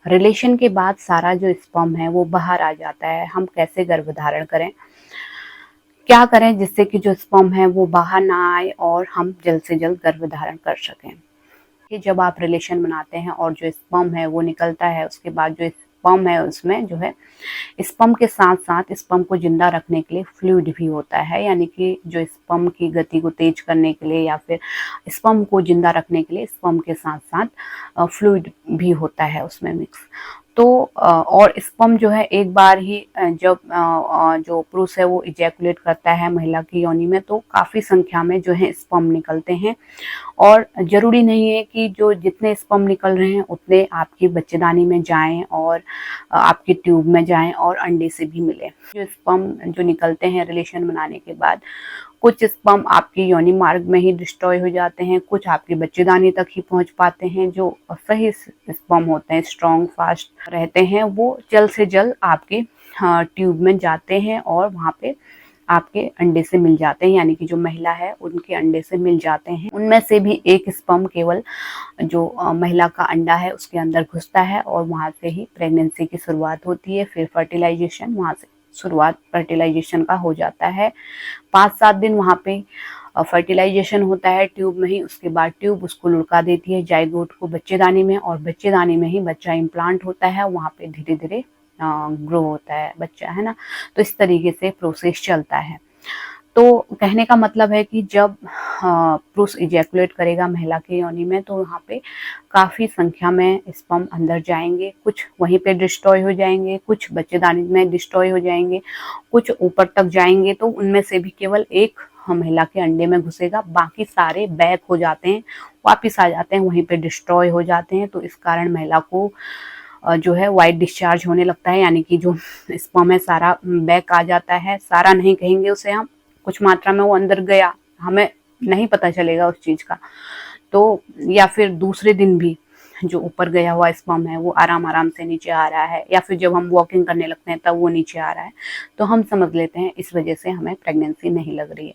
Relation के बाद सारा जो स्पर्म है वो बाहर आ जाता है। हम कैसे गर्भधारण करें, क्या करें जिससे कि जो स्पर्म है वो बाहर ना आए और हम जल्द से जल्द गर्भधारण कर सकें। कि जब आप रिलेशन बनाते हैं और जो स्पर्म है वो निकलता है, उसके बाद जो स्पर्म है उसमें जो है स्पर्म के साथ साथ स्पर्म को जिंदा रखने के लिए फ्लूइड भी होता है, यानी कि जो स्पर्म की गति को तेज करने के लिए या फिर स्पर्म को जिंदा रखने के लिए स्पर्म के साथ साथ फ्लूइड भी होता है उसमें मिक्स। तो और स्पर्म जो है एक बार ही जब जो पुरुष है वो इजैकुलेट करता है महिला की योनि में, तो काफी संख्या में जो है स्पर्म निकलते हैं। और ज़रूरी नहीं है कि जो जितने स्पर्म निकल रहे हैं उतने आपकी बच्चेदानी में जाएं और आपके ट्यूब में जाएं और अंडे से भी मिले। जो स्पर्म जो निकलते हैं रिलेशन बनाने के बाद, कुछ स्पर्म आपकी योनि मार्ग में ही डिस्ट्रॉय हो जाते हैं, कुछ आपकी बच्चेदानी तक ही पहुंच पाते हैं। जो सही स्पर्म होते हैं, स्ट्रॉन्ग फास्ट रहते हैं, वो जल्द से जल्द आपके ट्यूब में जाते हैं और वहाँ पे आपके अंडे से मिल जाते हैं, यानी कि जो महिला है उनके अंडे से मिल जाते हैं। उनमें से भी एक स्पर्म केवल जो महिला का अंडा है उसके अंदर घुसता है और वहां से ही प्रेगनेंसी की शुरुआत होती है। फिर फर्टिलाइजेशन, वहां से शुरुआत फर्टिलाइजेशन का हो जाता है। 5-7 दिन वहां पे फर्टिलाइजेशन होता है ट्यूब में ही। उसके बाद ट्यूब उसको लुढ़का देती है जाइगोट को बच्चेदानी में, और बच्चेदानी में ही बच्चा इम्प्लांट होता है। वहां पे धीरे धीरे ग्रो होता है बच्चा, है ना। तो इस तरीके से प्रोसेस चलता है। तो कहने का मतलब है कि जब पुरुष इजैकुलेट करेगा महिला के योनि में, तो वहाँ पे काफी संख्या में स्पर्म अंदर जाएंगे। कुछ वहीं पे डिस्ट्रॉय हो जाएंगे, कुछ बच्चेदानी में डिस्ट्रॉय हो जाएंगे, कुछ ऊपर तक जाएंगे। तो उनमें से भी केवल एक महिला के अंडे में घुसेगा, बाकी सारे बैक हो जाते हैं, वापिस आ जाते हैं, वहीं पे डिस्ट्रॉय हो जाते हैं। तो इस कारण महिला को जो है वाइट डिस्चार्ज होने लगता है, यानी कि जो स्पर्म है सारा बैक आ जाता है। सारा नहीं कहेंगे उसे हम, कुछ मात्रा में वो अंदर गया, हमें नहीं पता चलेगा उस चीज का। तो या फिर दूसरे दिन भी जो ऊपर गया हुआ स्पर्म है वो आराम आराम से नीचे आ रहा है, या फिर जब हम वॉकिंग करने लगते हैं तब वो नीचे आ रहा है, तो हम समझ लेते हैं इस वजह से हमें प्रेगनेंसी नहीं लग रही है।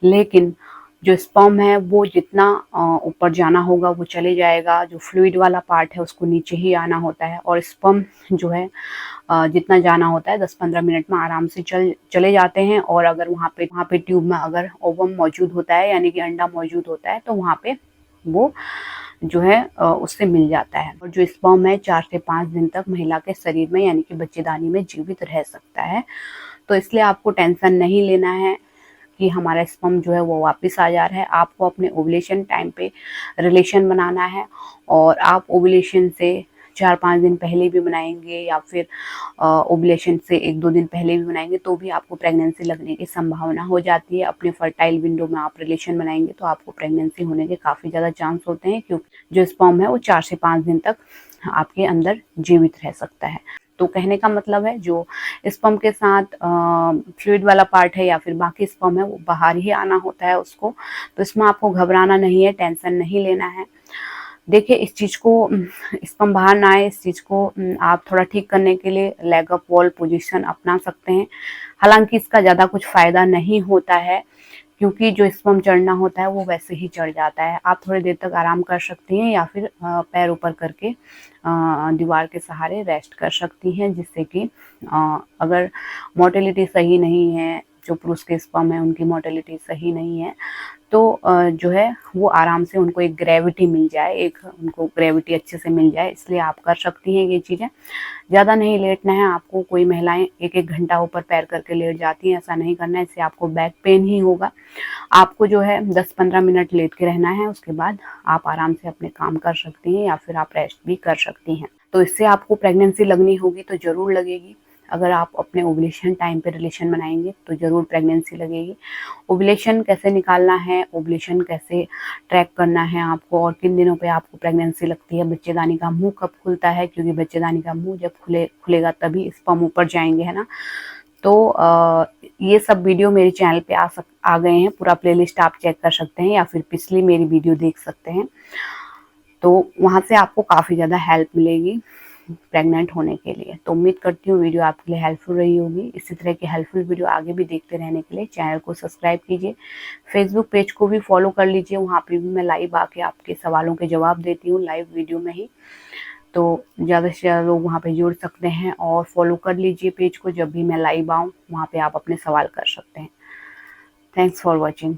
लेकिन जो स्पर्म है वो जितना ऊपर जाना होगा वो चले जाएगा, जो फ्लूइड वाला पार्ट है उसको नीचे ही आना होता है। और स्पर्म जो है जितना जाना होता है 10-15 मिनट में आराम से चले जाते हैं। और अगर वहाँ पे ट्यूब में अगर ओवम मौजूद होता है, यानी कि अंडा मौजूद होता है, तो वहाँ पे वो जो है उससे मिल जाता है। और जो स्पर्म है 4 से 5 दिन तक महिला के शरीर में, यानी कि बच्चेदानी में जीवित रह सकता है। तो इसलिए आपको टेंशन नहीं लेना है कि हमारा स्पर्म जो है वो वापस आ जा रहा है। आपको अपने ओवुलेशन टाइम पे रिलेशन बनाना है, और आप ओवुलेशन से 4-5 दिन पहले भी बनाएंगे या फिर ओवुलेशन से 1-2 दिन पहले भी बनाएंगे तो भी आपको प्रेगनेंसी लगने की संभावना हो जाती है। अपने फर्टाइल विंडो में आप रिलेशन बनाएंगे तो आपको प्रेगनेंसी होने के काफ़ी ज़्यादा चांस होते हैं, क्योंकि जो स्पर्म है वो 4 से 5 दिन तक आपके अंदर जीवित रह सकता है। तो कहने का मतलब है जो स्पर्म के साथ फ्लूइड वाला पार्ट है या फिर बाकी स्पर्म है वो बाहर ही आना होता है उसको। तो इसमें आपको घबराना नहीं है, टेंशन नहीं लेना है। देखिए इस चीज को स्पर्म बाहर ना आए, इस चीज को आप थोड़ा ठीक करने के लिए लेग अप वॉल पोजीशन अपना सकते हैं। हालांकि इसका ज्यादा कुछ फायदा नहीं होता है, क्योंकि जो स्पर्म चढ़ना होता है वो वैसे ही चढ़ जाता है। आप थोड़ी देर तक आराम कर सकती हैं या फिर पैर ऊपर करके दीवार के सहारे रेस्ट कर सकती हैं, जिससे कि अगर मोटिलिटी सही नहीं है, जो पुरुष के स्पर्म है उनकी मोटिलिटी सही नहीं है, तो जो है वो आराम से उनको एक ग्रेविटी मिल जाए, एक उनको ग्रेविटी अच्छे से मिल जाए। इसलिए आप कर सकती हैं ये चीज़ें। ज़्यादा नहीं लेटना है आपको। कोई महिलाएं 1-1 घंटा ऊपर पैर करके लेट जाती हैं, ऐसा नहीं करना है, इससे आपको बैक पेन ही होगा। आपको जो है 10-15 मिनट लेट के रहना है, उसके बाद आप आराम से अपने काम कर सकती हैं या फिर आप रेस्ट भी कर सकती हैं। तो इससे आपको प्रेगनेंसी लगनी होगी तो ज़रूर लगेगी। अगर आप अपने ओवुलेशन टाइम पे रिलेशन बनाएंगे तो ज़रूर प्रेगनेंसी लगेगी। ओवुलेशन कैसे निकालना है, ओवुलेशन कैसे ट्रैक करना है आपको, और किन दिनों पे आपको प्रेगनेंसी लगती है, बच्चेदानी का मुंह कब खुलता है, क्योंकि बच्चेदानी का मुंह जब खुलेगा तभी स्पर्म ऊपर जाएंगे, है ना। तो ये सब वीडियो मेरे चैनल पे आ गए हैं। पूरा प्लेलिस्ट आप चेक कर सकते हैं या फिर पिछली मेरी वीडियो देख सकते हैं। तो वहाँ से आपको काफ़ी ज़्यादा हेल्प मिलेगी प्रेग्नेंट होने के लिए। तो उम्मीद करती हूँ वीडियो आपके लिए हेल्पफुल रही होगी। इसी तरह की हेल्पफुल वीडियो आगे भी देखते रहने के लिए चैनल को सब्सक्राइब कीजिए। फेसबुक पेज को भी फॉलो कर लीजिए, वहाँ पे भी मैं लाइव आके आपके सवालों के जवाब देती हूँ, लाइव वीडियो में ही। तो ज़्यादा से ज़्यादा लोग वहाँ पे जुड़ सकते हैं और फॉलो कर लीजिए पेज को। जब भी मैं लाइव आऊँ वहाँ पे आप अपने सवाल कर सकते हैं। Thanks for watching.